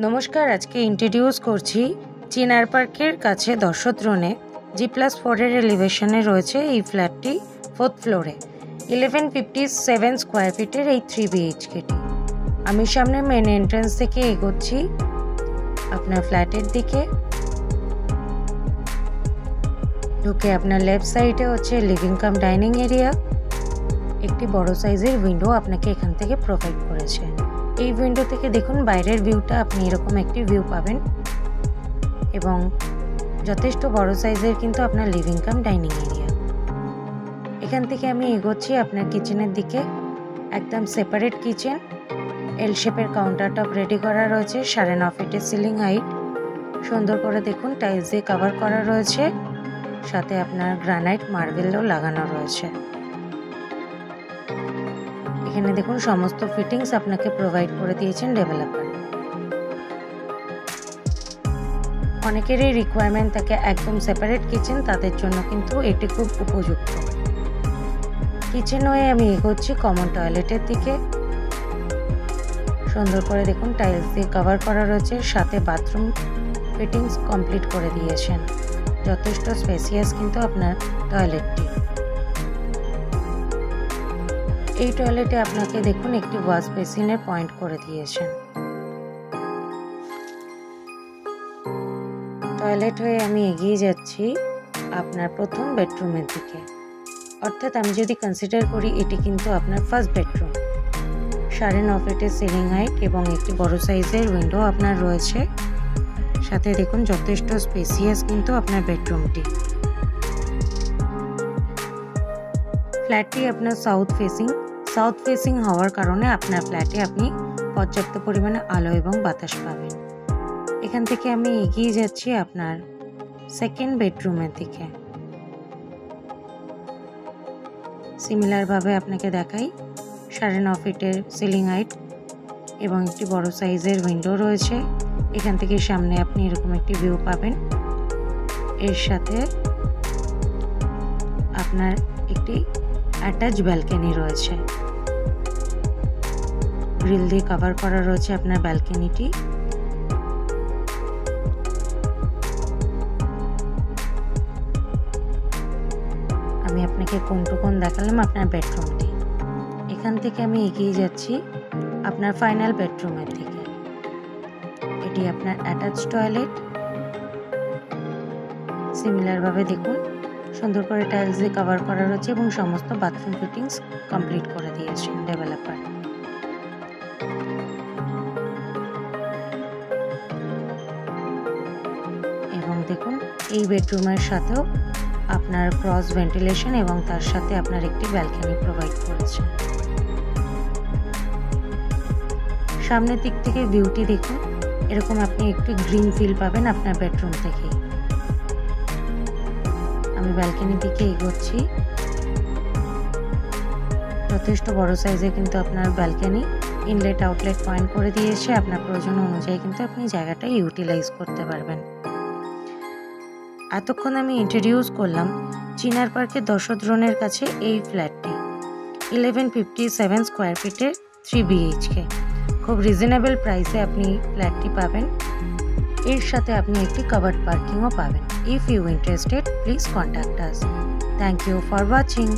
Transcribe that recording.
নমস্কার, আজকে ইন্ট্রোডিউস করছি চিনার পার্কের কাছে দর্শদ্রোণে G+4 এর এলিভেশনে রয়েছে এই ফ্ল্যাটটি 4th ফ্লোরে 1157 স্কোয়ার ফিটের এই 3 BHKটি। আমি সামনে মেন এন্ট্রান্স থেকে এগোচ্ছি আপনার ফ্ল্যাটের দিকে। ঢুকে আপনার লেফট সাইডে হচ্ছে লিভিং কাম ডাইনিং এরিয়া। একটি বড় সাইজের উইন্ডো আপনাকে এখান থেকে প্রোভাইড করেছে। এই উইন্ডো থেকে দেখুন বাইরের ভিউটা, আপনি এরকম একটি ভিউ পাবেন এবং যথেষ্ট বড় সাইজের কিন্তু আপনার লিভিং কাম ডাইনিং এরিয়া। এখান থেকে আমি এগোচ্ছি আপনার কিচেনের দিকে। একদম সেপারেট কিচেন, এল শেপের কাউন্টার টপ রেডি করা রয়েছে, 9.5 ফিটের সিলিং হাইট, সুন্দর করে দেখুন টাইলস দিয়ে কভার করা রয়েছে, সাথে আপনার গ্রানাইট মার্বেলও লাগানো রয়েছে। এখানে দেখুন সমস্ত ফিটিংস আপনাকে প্রোভাইড করে দিয়েছেন ডেভেলপার। অনেকেরই রিকোয়ারমেন্ট থাকে একদম সেপারেট কিচেন, তাদের জন্য কিন্তু এটি খুব উপযুক্ত। কিচেন হয়ে আমি এগোচ্ছি কমন টয়লেটের দিকে। সুন্দর করে দেখুন টাইলস দিয়ে কভার করা রয়েছে, সাথে বাথরুম ফিটিংস কমপ্লিট করে দিয়েছেন। যথেষ্ট স্পেসিয়াস কিন্তু আপনার টয়লেটটি। এই টয়লেটে আপনাকে দেখুন একটি ওয়াশ বেসিনের পয়েন্ট করে দিয়েছেন। টয়লেট হয়ে আমি এগিয়ে যাচ্ছি আপনার প্রথম বেডরুমের দিকে। অর্থাৎ আমি যদি কনসিডার করি এটি কিন্তু আপনার ফার্স্ট বেডরুম। 9.5 ফিটের সিলিং হাইট এবং একটি বড় সাইজের উইন্ডো আপনার রয়েছে, সাথে দেখুন যথেষ্ট স্পেসিয়াস কিন্তু আপনার বেডরুমটি। ফ্ল্যাটটি আপনার সাউথ ফেসিং হওয়ার কারণে আপনার ফ্ল্যাটে আপনি পর্যাপ্ত পরিমাণে আলো এবং বাতাস পাবেন। এখান থেকে আমি এগিয়ে যাচ্ছি আপনার সেকেন্ড বেডরুমের দিকে। সিমিলারভাবে আপনাকে দেখাই, 9.5 ফিটের সিলিং হাইট এবং একটি বড় সাইজের উইন্ডো রয়েছে। এখান থেকে সামনে আপনি এরকম একটি ভিউ পাবেন। এর সাথে আপনার একটি অ্যাটাচ ব্যালকনি রয়েছে, গ্রিল দিয়ে কভার করা রয়েছে আপনার ব্যালকনিটি। আমি আপনাকে কোন টু কোন দেখালাম আপনার বেডরুমটি। এখান থেকে আমি এগিয়ে যাচ্ছি আপনার ফাইনাল বেডরুমের দিকে। এটি আপনার অ্যাটাচ টয়লেট। সিমিলারভাবে দেখুন সুন্দর করে টাইলস দিয়ে কভার করা রয়েছে এবং সমস্ত বাথরুম ফিটিংস কমপ্লিট করে দিয়েছেন ডেভেলপার। এবং দেখুন এই বেডরুমের সাথেও আপনার ক্রস ভেন্টিলেশন এবং তার সাথে আপনার একটি ব্যালকনি প্রোভাইড করেছে। সামনের দিক থেকে ভিউটি দেখুন, এরকম আপনি একটু গ্রিন ফিল পাবেন আপনার বেডরুম থেকে। আমি ব্যালকনির দিকে এগোচ্ছি। যথেষ্ট বড় সাইজে কিন্তু আপনার ব্যালকনি, ইনলেট আউটলেট পয়েন্ট করে দিয়েছে। আপনার প্রয়োজন অনুযায়ী কিন্তু আপনি জায়গাটা ইউটিলাইজ করতে পারবেন। এতক্ষণ আমি ইন্ট্রোডিউস করলাম চিনার পার্কের দর্শদ্রোণের কাছে এই ফ্ল্যাটটি 1157 স্কোয়ার ফিটের 3 BHK। খুব রিজনেবল প্রাইসে আপনি ফ্ল্যাটটি পাবেন। এর সাথে আপনি একটি কভার্ড পার্কিংও পাবেন। If you interested, please contact us. Thank you for watching.